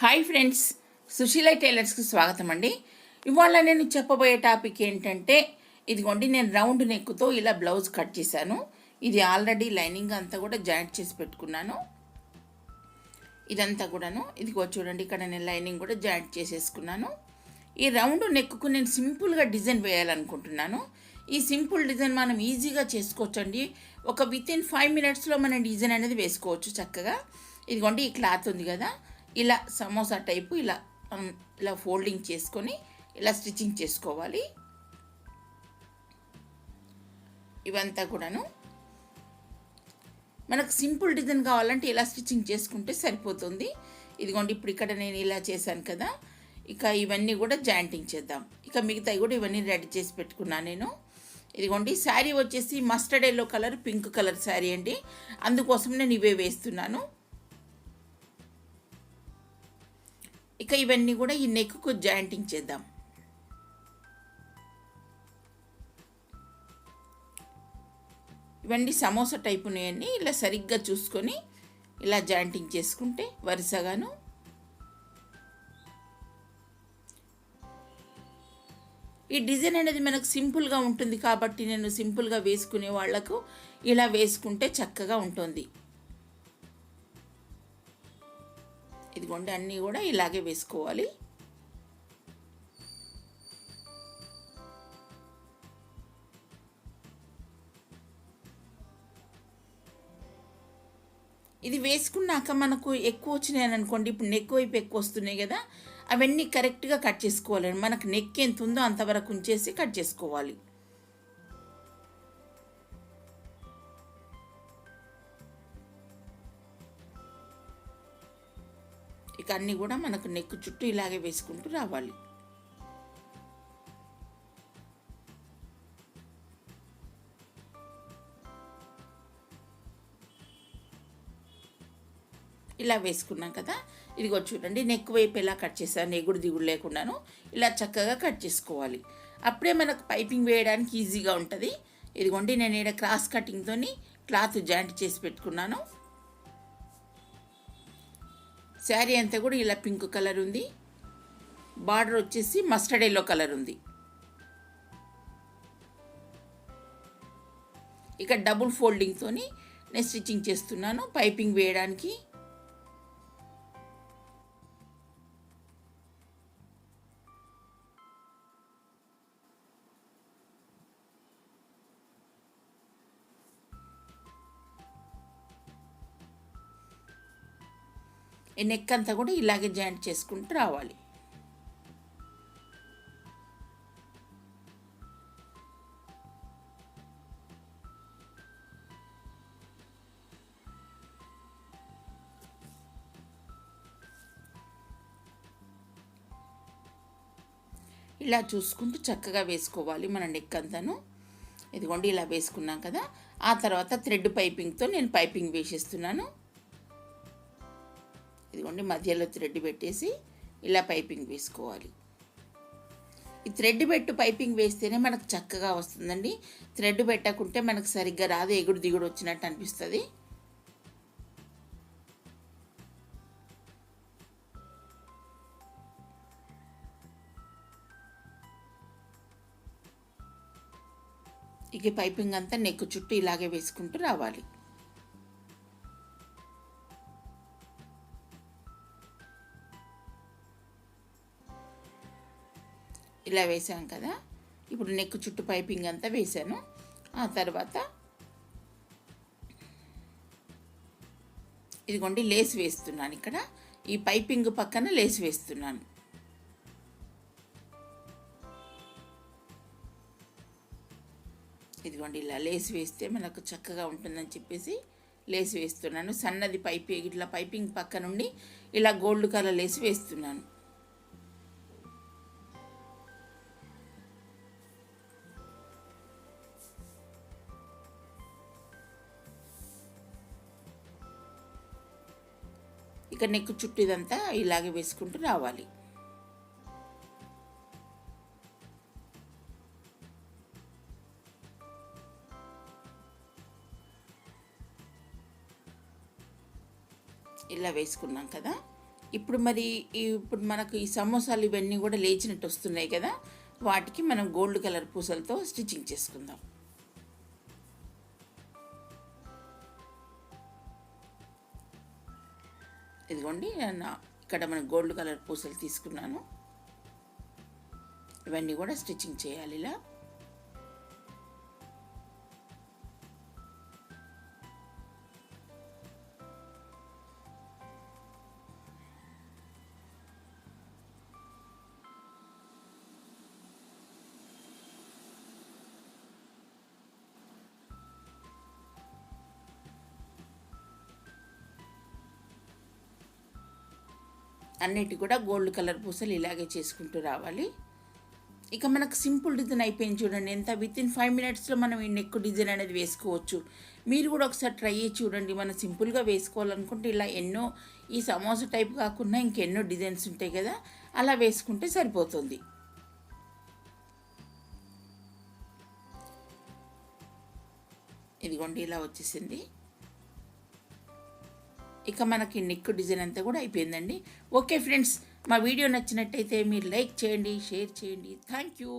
Hi friends, Susheela టైలర్స్కి స్వాగతం అండి. ఇవాళ నేను చెప్పబోయే టాపిక్ ఏంటంటే, ఇదిగోండి నేను రౌండ్ నెక్తో ఇలా బ్లౌజ్ కట్ చేశాను. ఇది ఆల్రెడీ లైనింగ్ అంతా కూడా జాయింట్ చేసి పెట్టుకున్నాను. ఇదంతా కూడాను ఇదిగో చూడండి, ఇక్కడ నేను లైనింగ్ కూడా జాయింట్ చేసేసుకున్నాను. ఈ రౌండ్ నెక్కు నేను సింపుల్గా డిజైన్ వేయాలనుకుంటున్నాను. ఈ సింపుల్ డిజైన్ మనం ఈజీగా చేసుకోవచ్చండి. ఒక వితిన్ 5 మినిట్స్లో మనం డిజైన్ అనేది వేసుకోవచ్చు చక్కగా. ఇదిగోండి ఈ క్లాత్ ఉంది కదా, ఇలా సమోసా టైపు ఇలా ఫోల్డింగ్ చేసుకొని ఇలా స్టిచ్చింగ్ చేసుకోవాలి. ఇవంతా కూడాను మనకు సింపుల్ డిజైన్ కావాలంటే ఇలా స్టిచ్చింగ్ చేసుకుంటే సరిపోతుంది. ఇదిగోండి ఇప్పుడు ఇక్కడ నేను ఇలా చేశాను కదా, ఇక ఇవన్నీ కూడా జాయింటింగ్ చేద్దాం. ఇక మిగతాయి కూడా ఇవన్నీ రెడీ చేసి పెట్టుకున్నాను నేను. ఇదిగోండి శారీ వచ్చేసి mustard yellow colour, pink colour sari అండి. అందుకోసం నేను ఇవే వేస్తున్నాను. ఇక ఇవన్నీ కూడా ఈ నెక్కు జాయింటింగ్ చేద్దాం. ఇవన్నీ సమోసా టైప్ ఉన్నాయని ఇలా సరిగ్గా చూసుకొని ఇలా జాయింటింగ్ చేసుకుంటే వరుసగాను ఈ డిజైన్ అనేది మనకు సింపుల్గా ఉంటుంది కాబట్టి నేను సింపుల్గా వేసుకునే వాళ్లకు ఇలా వేసుకుంటే చక్కగా ఉంటుంది. ఇదిగోండి అన్నీ కూడా ఇలాగే వేసుకోవాలి. ఇది వేసుకున్నాక మనకు ఎక్కువ వచ్చినాయి అనుకోండి, ఇప్పుడు నెక్ వైపు ఎక్కువ వస్తున్నాయి కదా, అవన్నీ కరెక్ట్గా కట్ చేసుకోవాలండి. మనకు నెక్ ఎంత ఉందో అంతవరకు ఉంచేసి కట్ చేసుకోవాలి. ఇక అన్నీ కూడా మనకు నెక్ చుట్టూ ఇలాగే వేసుకుంటూ రావాలి. ఇలా వేసుకున్నాం కదా, ఇదిగో చూడండి నెక్ వైపు ఎలా కట్ చేశాను, ఎగుడు దిగుడు లేకుండాను ఇలా చక్కగా కట్ చేసుకోవాలి. అప్పుడే మనకు పైపింగ్ వేయడానికి ఈజీగా ఉంటుంది. ఇదిగోండి నేను ఇక్కడ క్రాస్ కటింగ్తో క్లాత్ జాయింట్ చేసి పెట్టుకున్నాను. శారీ అంతా కూడా ఇలా పింక్ కలర్ ఉంది, బార్డర్ వచ్చేసి మస్టర్డ్ ఎల్లో కలర్ ఉంది. ఇక డబుల్ ఫోల్డింగ్తో నేను స్టిచ్చింగ్ చేస్తున్నాను పైపింగ్ వేయడానికి. ఈ నెక్ అంతా కూడా ఇలాగే జాయింట్ చేసుకుంటూ రావాలి. ఇలా చూసుకుంటూ చక్కగా వేసుకోవాలి మన నెక్ అంతాను. ఇదిగోండి ఇలా వేసుకున్నాం కదా, ఆ తర్వాత థ్రెడ్ పైపింగ్తో నేను పైపింగ్ వేసేస్తున్నాను. ఇదిగోండి మధ్యలో థ్రెడ్ పెట్టేసి ఇలా పైపింగ్ వేసుకోవాలి. ఈ థ్రెడ్ పెట్టు పైపింగ్ వేస్తేనే మనకు చక్కగా వస్తుందండి. థ్రెడ్ పెట్టకుంటే మనకు సరిగ్గా రాదు, ఎగుడు దిగుడు వచ్చినట్టు అనిపిస్తుంది. ఇక పైపింగ్ అంతా నెక్ చుట్టూ ఇలాగే వేసుకుంటూ రావాలి. ఇలా వేసాం కదా, ఇప్పుడు నెక్ చుట్టూ పైపింగ్ అంతా వేసాను. ఆ తర్వాత ఇదిగోండి లేస్ వేస్తున్నాను. ఇక్కడ ఈ పైపింగ్ పక్కన లేస్ వేస్తున్నాను. ఇదిగోండి ఇలా లేస్ వేస్తే మనకు చక్కగా ఉంటుందని చెప్పేసి లేస్ వేస్తున్నాను. సన్నది ఇట్లా పైపింగ్ పక్క నుండి ఇలా గోల్డ్ కలర్ లేస్ వేస్తున్నాను. ఇక నెక్ చుట్టూ ఇదంతా ఇలాగే వేసుకుంటూ రావాలి. ఇలా వేసుకున్నాం కదా, ఇప్పుడు మరి ఇప్పుడు మనకు ఈ సమోసాలు ఇవన్నీ కూడా లేచినట్టు వస్తున్నాయి కదా, వాటికి మనం గోల్డ్ కలర్ పూసలతో స్టిచ్చింగ్ చేసుకుందాం. ఇదిగోండి ఇక్కడ మనం గోల్డ్ కలర్ పూసలు తీసుకున్నాను. ఇవన్నీ కూడా స్టిచ్చింగ్ చేయాలి ఇలా. అన్నిటి కూడా గోల్డ్ కలర్ పూసలు ఇలాగే చేసుకుంటూ రావాలి. ఇక మనకు సింపుల్ డిజైన్ అయిపోయింది చూడండి. ఎంత వితిన్ 5 మినిట్స్లో మనం ఈ నెక్ డిజైన్ అనేది వేసుకోవచ్చు. మీరు కూడా ఒకసారి ట్రై చేసి చూడండి. మనం సింపుల్గా వేసుకోవాలనుకుంటే ఇలా ఎన్నో, ఈ సమోసా టైప్ కాకుండా ఇంకెన్నో డిజైన్స్ ఉంటాయి కదా, అలా వేసుకుంటే సరిపోతుంది. ఇదిగోండి ఇలా వచ్చేసింది. ఇక మనకి నెక్ డిజైన్ అంతా కూడా అయిపోయిందండి. ఓకే ఫ్రెండ్స్, మా వీడియో నచ్చినట్టయితే మీరు లైక్ చేయండి, షేర్ చేయండి. Thank you.